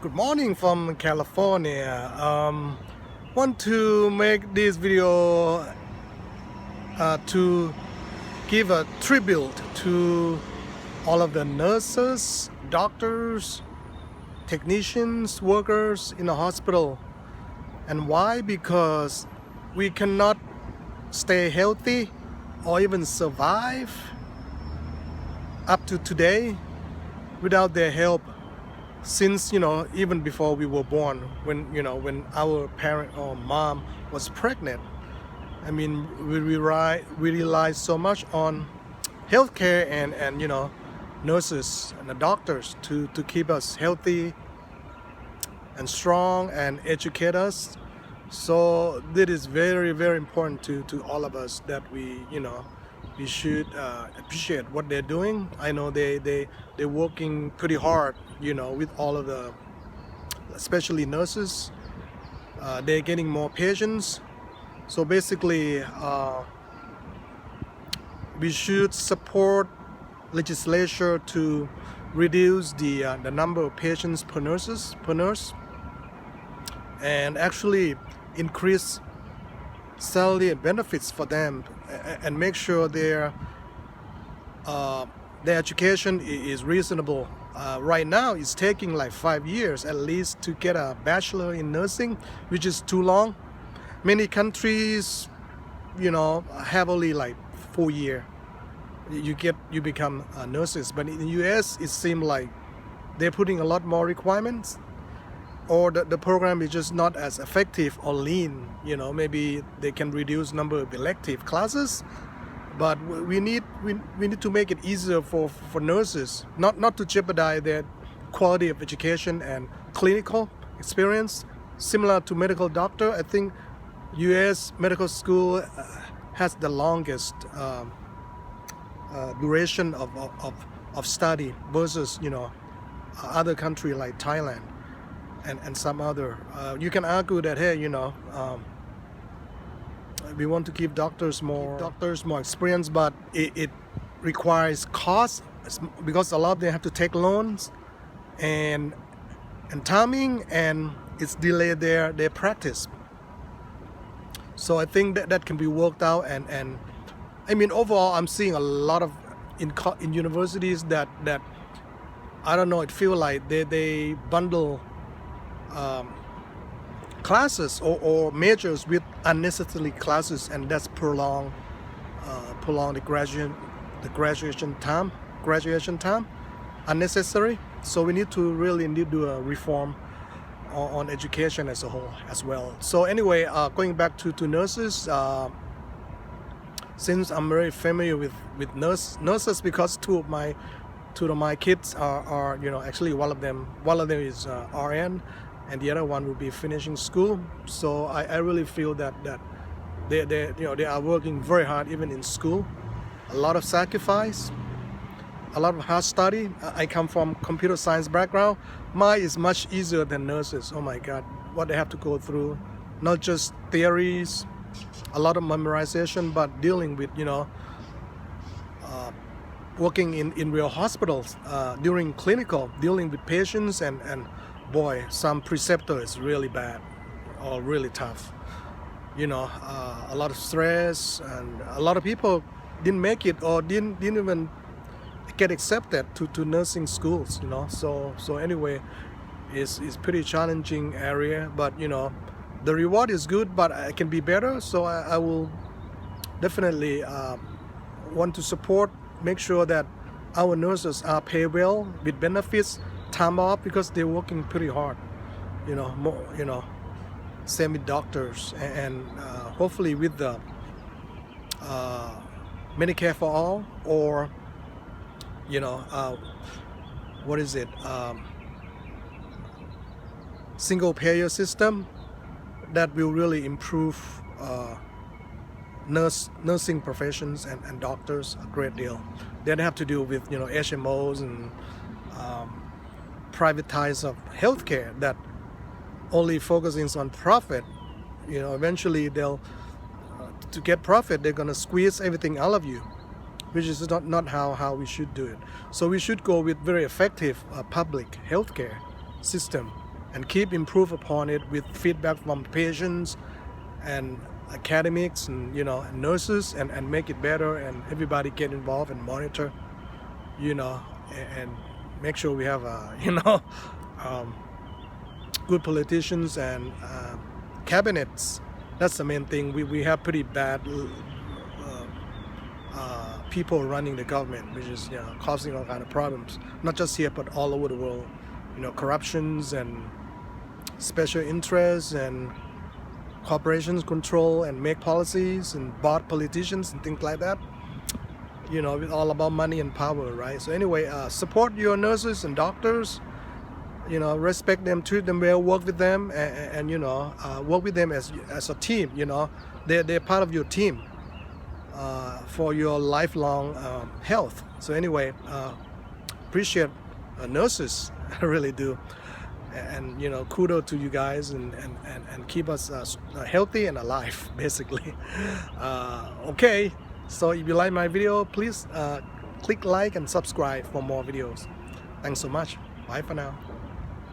Good morning from California. Want to make this video to give a tribute to all of the nurses, doctors, technicians, workers in the hospital. And why? Because we cannot stay healthy or even survive up to today without their help. Since even before we were born, when our parent or mom was pregnant, I mean, we rely so much on healthcare and nurses and the doctors to keep us healthy and strong and educate us. So this is very, very important to all of us, that we should appreciate what they're doing. I know they're working pretty hard, with all of the, especially nurses. They're getting more patients. So basically, we should support legislature to reduce the number of patients per nurse, and actually increase salary and benefits for them, and make sure their education is reasonable. Right now it's taking like 5 years at least to get a bachelor in nursing, which is too long. Many countries have only like 4 years you become nurses, but in the US it seems like they're putting a lot more requirements, or the program is just not as effective or lean. Maybe they can reduce number of elective classes, but we need to make it easier for nurses, not to jeopardize their quality of education and clinical experience. Similar to medical doctor, I think US medical school has the longest duration of study versus other country like Thailand and some other. You can argue that, hey, we want to give doctors more experience, but it requires cost, because a lot of them have to take loans and timing, and it's delayed their practice. So I think that can be worked out, and I mean, overall I'm seeing a lot of in universities that I don't know, it feels like they bundle classes or majors with unnecessary classes, and that's prolong the graduation time unnecessary. So we need to really do a reform on education as a whole as well. So anyway, going back to nurses, since I'm very familiar with nurses, because two of my kids are actually one of them is RN, and the other one will be finishing school. So I really feel that they are working very hard even in school. A lot of sacrifice, a lot of hard study. I come from computer science background. Mine is much easier than nurses. Oh my God, what they have to go through, not just theories, a lot of memorization, but dealing with working in real hospitals, during clinical, dealing with patients, and boy, some preceptor is really bad or really tough. A lot of stress, and a lot of people didn't make it or didn't even get accepted to nursing schools. So anyway, it's pretty challenging area, but the reward is good, but it can be better. So I will definitely want to support, make sure that our nurses are paid well with benefits, time off, because they're working pretty hard. Same with doctors, and hopefully with the Medicare for all, or what is it, single payer system, that will really improve nursing professions and doctors a great deal. They don't have to deal with HMOs and privatize of healthcare that only focusing on profit. Eventually they'll to get profit, they're gonna squeeze everything out of you, which is not how we should do it. So we should go with very effective public healthcare system and keep improve upon it with feedback from patients and academics and and nurses, and make it better, and everybody get involved and monitor, and make sure we have good politicians and cabinets. That's the main thing. We have pretty bad people running the government, which is causing all kind of problems, not just here but all over the world. Corruptions and special interests and corporations control and make policies and bought politicians and things like that. It's all about money and power, right? So anyway, support your nurses and doctors. Respect them, treat them well, work with them, and work with them as a team. They're part of your team for your lifelong health. So anyway, appreciate nurses. I really do. And kudos to you guys, and keep us healthy and alive, basically. Okay, so if you like my video, please click like and subscribe for more videos. Thanks so much. Bye for now.